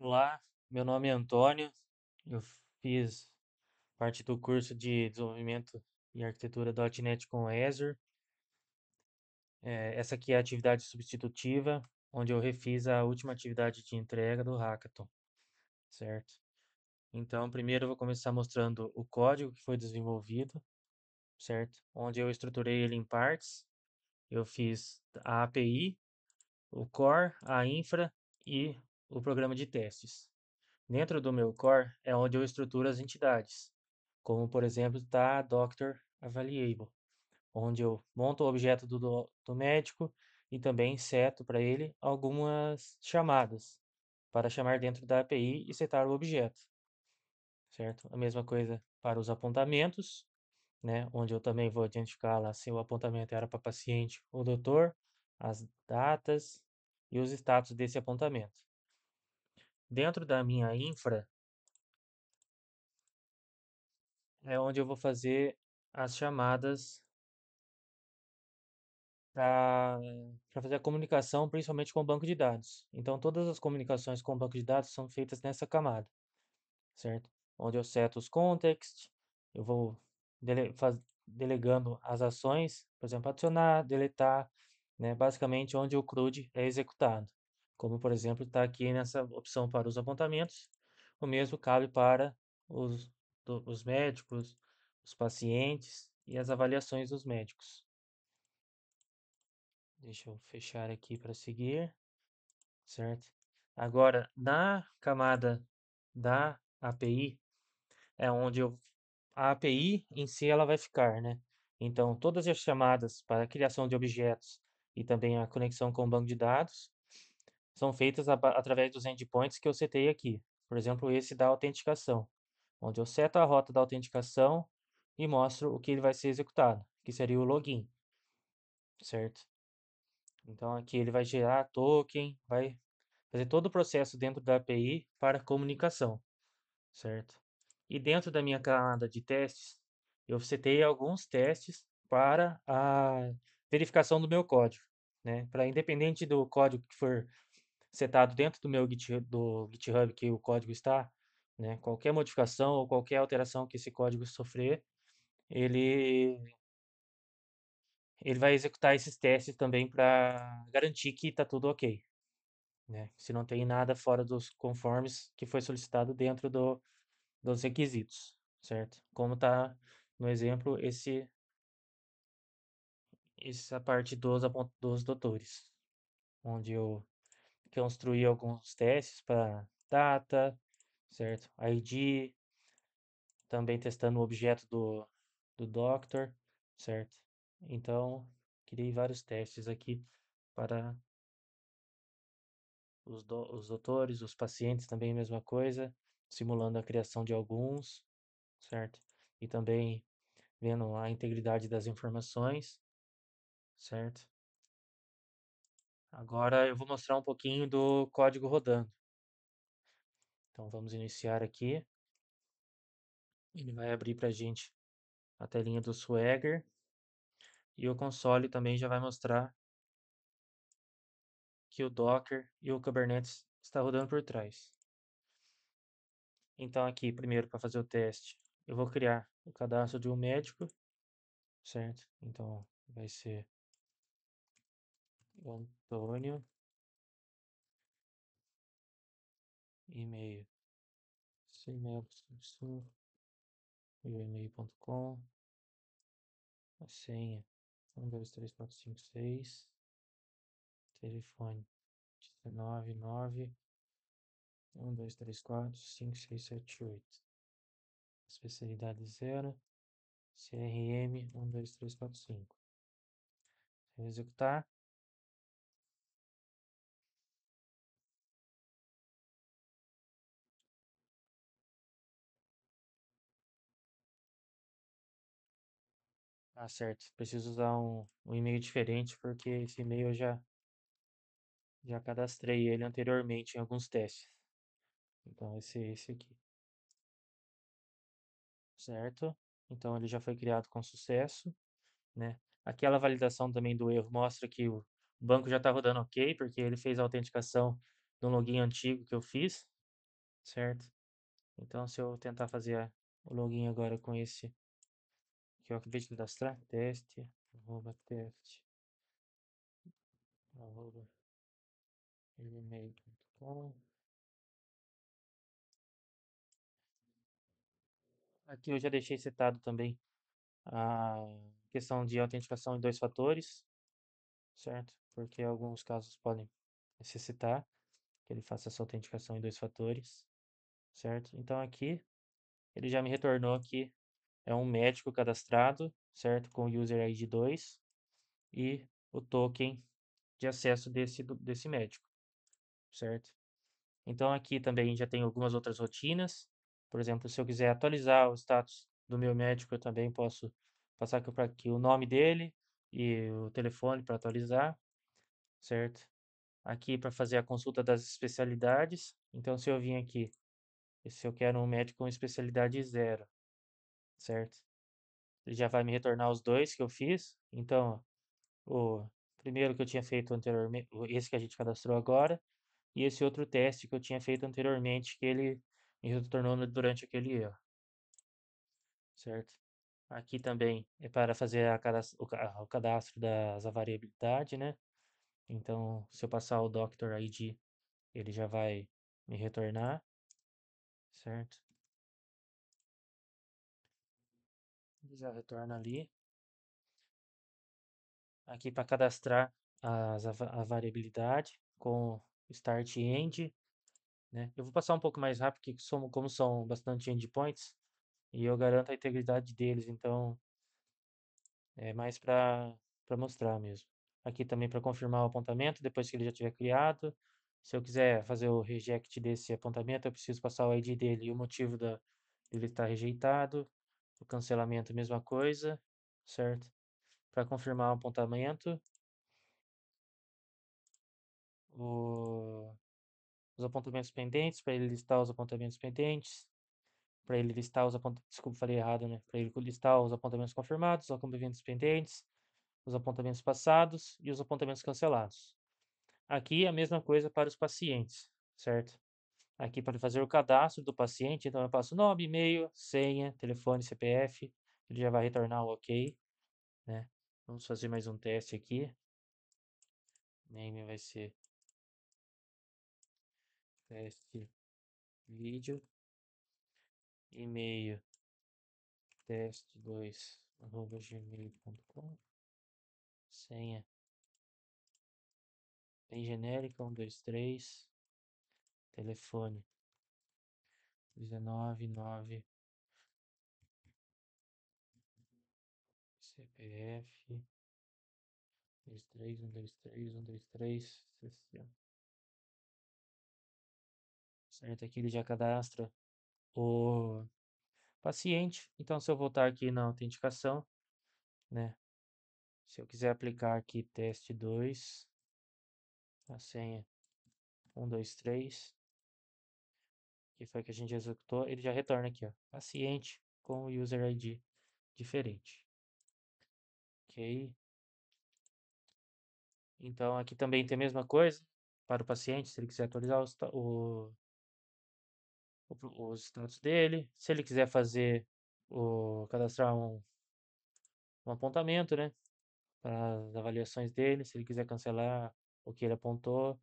Olá, meu nome é Antônio. Eu fiz parte do curso de desenvolvimento e arquitetura .NET com Azure. Essa aqui é a atividade substitutiva, onde eu refiz a última atividade de entrega do Hackathon, certo? Então, primeiro eu vou começar mostrando o código que foi desenvolvido, certo? Onde eu estruturei ele em partes. Eu fiz a API, o core, a infra e o programa de testes. Dentro do meu core é onde eu estruturo as entidades, como por exemplo está a Doctor Available, onde eu monto o objeto do médico e também seto para ele algumas chamadas para chamar dentro da API e setar o objeto, certo? A mesma coisa para os apontamentos, né, onde eu também vou identificar lá se o apontamento era para paciente ou doutor, as datas e os status desse apontamento. Dentro da minha infra é onde eu vou fazer as chamadas para fazer a comunicação, principalmente com o banco de dados. Então, todas as comunicações com o banco de dados são feitas nessa camada, certo? Onde eu seto os contexts, eu vou delegando as ações, por exemplo, adicionar, deletar, né? Basicamente, onde o CRUD é executado. Como, por exemplo, está aqui nessa opção para os apontamentos, o mesmo cabe para os, os médicos, os pacientes e as avaliações dos médicos. Deixa eu fechar aqui para seguir, certo? Agora, na camada da API, é onde a API em si ela vai ficar, né? Então, todas as chamadas para a criação de objetos e também a conexão com o banco de dados são feitas através dos endpoints que eu setei aqui. Por exemplo, esse da autenticação, onde eu seto a rota da autenticação e mostro o que ele vai ser executado, que seria o login, certo? Então aqui ele vai gerar token, vai fazer todo o processo dentro da API para comunicação, certo? E dentro da minha camada de testes, eu setei alguns testes para a verificação do meu código, né? Para independente do código que for setado dentro do meu GitHub que o código está, né? Qualquer modificação ou qualquer alteração que esse código sofrer, ele ele vai executar esses testes também para garantir que está tudo ok, né? Se não tem nada fora dos conformes que foi solicitado dentro dos requisitos, certo? Como está no exemplo essa parte dos doutores, onde eu construí alguns testes para data, certo? ID, também testando o objeto do doctor, certo? Então, criei vários testes aqui para os doutores, os pacientes também a mesma coisa, simulando a criação de alguns, certo? E também vendo a integridade das informações, certo? Agora eu vou mostrar um pouquinho do código rodando. Então vamos iniciar aqui. Ele vai abrir para a gente a telinha do Swagger e o console também já vai mostrar que o Docker e o Kubernetes está rodando por trás. Então aqui, primeiro para fazer o teste, eu vou criar o cadastro de um médico, certo? Então vai ser Antônio, e-mail, gmail.com, a senha 123456, telefone 199 1234 5678, especialidade 0, CRM 12345. Se eu executar, tá certo. Preciso usar um e-mail diferente porque esse e-mail eu já cadastrei ele anteriormente em alguns testes. Então esse aqui, certo? Então ele já foi criado com sucesso, né? Aquela validação também do erro mostra que o banco já está rodando ok, porque ele fez a autenticação no login antigo que eu fiz, certo? Então, se eu tentar fazer o login agora com esse que eu acabei de cadastrar, teste, arroba gmail.com. Aqui eu já deixei setado também a questão de autenticação em dois fatores, certo? Porque alguns casos podem necessitar que ele faça essa autenticação em dois fatores, certo? Então aqui ele já me retornou que é um médico cadastrado, certo? Com o user ID 2 e o token de acesso desse médico, certo? Então aqui também já tem algumas outras rotinas. Por exemplo, se eu quiser atualizar o status do meu médico, eu também posso passar aqui para aqui o nome dele e o telefone para atualizar, certo? Aqui para fazer a consulta das especialidades. Então, se eu vim aqui, e se eu quero um médico com especialidade zero, certo? Ele já vai me retornar os dois que eu fiz. Então, o primeiro que eu tinha feito anteriormente, esse que a gente cadastrou agora, e esse outro teste que eu tinha feito anteriormente, que ele me retornou durante aquele erro, certo? Aqui também é para fazer o cadastro das variabilidade, né? Então, se eu passar o Doctor ID, ele já vai me retornar, certo? Ele já retorna ali. Aqui para cadastrar a variabilidade com start e end, né? Eu vou passar um pouco mais rápido, porque como são bastante endpoints, e eu garanto a integridade deles, então é mais para mostrar mesmo. Aqui também para confirmar o apontamento depois que ele já tiver criado. Se eu quiser fazer o reject desse apontamento, eu preciso passar o ID dele e o motivo dele estar rejeitado. O cancelamento, mesma coisa, certo? Para confirmar o apontamento, o- os apontamentos pendentes, para ele listar os apontamentos pendentes, para ele listar os apontamentos, desculpa, falei errado, né? Para ele listar os apontamentos confirmados, os apontamentos pendentes, os apontamentos passados e os apontamentos cancelados. Aqui a mesma coisa para os pacientes, certo? Aqui para fazer o cadastro do paciente, então eu passo nome, e-mail, senha, telefone, CPF, ele já vai retornar o OK, né? Vamos fazer mais um teste aqui. Name vai ser teste vídeo, e-mail teste2@gmail.com, senha bem genérica, 123, telefone 199, CPF 123, 60. Certo? Aqui ele já cadastra o paciente. Então, se eu voltar aqui na autenticação, né? Se eu quiser aplicar aqui teste 2, a senha 123, que foi que a gente executou, ele já retorna aqui, ó, paciente com o user ID diferente. Ok? Então, aqui também tem a mesma coisa para o paciente, se ele quiser atualizar os status dele, se ele quiser fazer cadastrar um apontamento, né? Para as avaliações dele, se ele quiser cancelar o que ele apontou,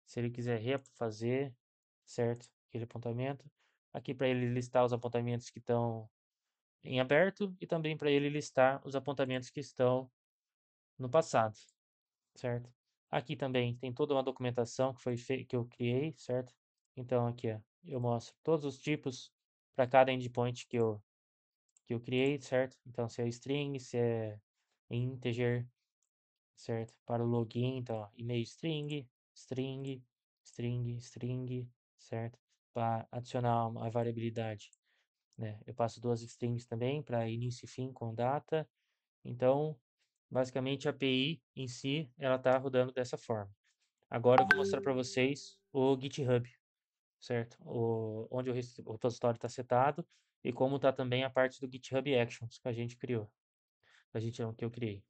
se ele quiser refazer, certo? Aquele apontamento. Aqui para ele listar os apontamentos que estão em aberto e também para ele listar os apontamentos que estão no passado, certo? Aqui também tem toda uma documentação que que eu criei, certo? Então aqui, ó, eu mostro todos os tipos para cada endpoint que eu criei, certo? Então se é string, se é integer, certo? Para o login, então, ó, e-mail string, string, string, string, certo? Para adicionar a variabilidade, né? Eu passo duas strings também para início e fim com data. Então, basicamente a API em si, ela está rodando dessa forma. Agora eu vou mostrar para vocês o GitHub, certo? Onde o repositório está setado e como está também a parte do GitHub Actions que a gente criou, que eu criei.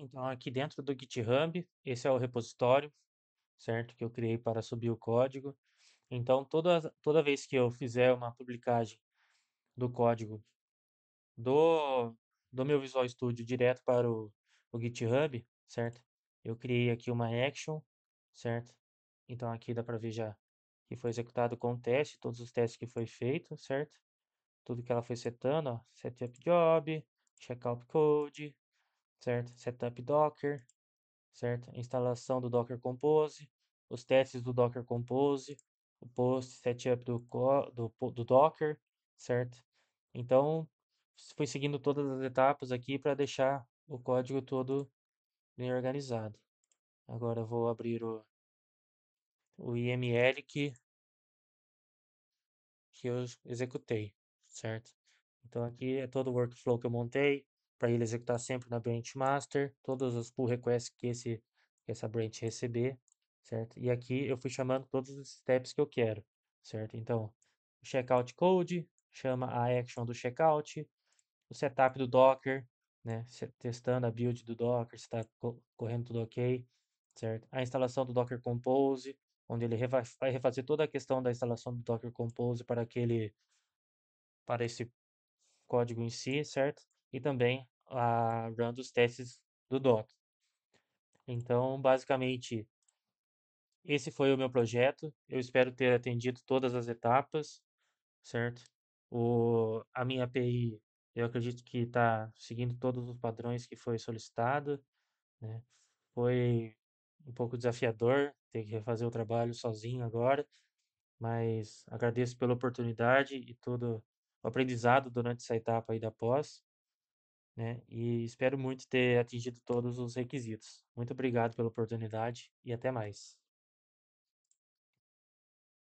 Então, aqui dentro do GitHub, esse é o repositório, certo? Que eu criei para subir o código. Então, toda vez que eu fizer uma publicagem do código do, do meu Visual Studio direto para o GitHub, certo? Eu criei aqui uma action, certo? Então, aqui dá para ver já que foi executado com o teste, todos os testes que foi feito, certo? Tudo que ela foi setando, ó, setup job, checkout code, certo? Setup Docker, certo? Instalação do Docker Compose, os testes do Docker Compose, o post setup do Docker, certo? Então, fui seguindo todas as etapas aqui para deixar o código todo bem organizado. Agora eu vou abrir o IML que eu executei, certo? Então aqui é todo o workflow que eu montei para ele executar sempre na branch master, todos os pull requests que essa branch receber, certo? E aqui eu fui chamando todos os steps que eu quero, certo? Então, o checkout code chama a action do checkout, o setup do Docker, né? Testando a build do Docker, se está correndo tudo ok, certo? A instalação do Docker Compose, onde ele vai refazer toda a questão da instalação do Docker Compose para esse código em si, certo? E também a run dos testes do Docker. Então, basicamente, esse foi o meu projeto. Eu espero ter atendido todas as etapas, certo? A minha API, eu acredito que está seguindo todos os padrões que foi solicitado, né? Foi um pouco desafiador ter que refazer o trabalho sozinho agora, mas agradeço pela oportunidade e todo o aprendizado durante essa etapa aí da pós, né? E espero muito ter atingido todos os requisitos. Muito obrigado pela oportunidade e até mais.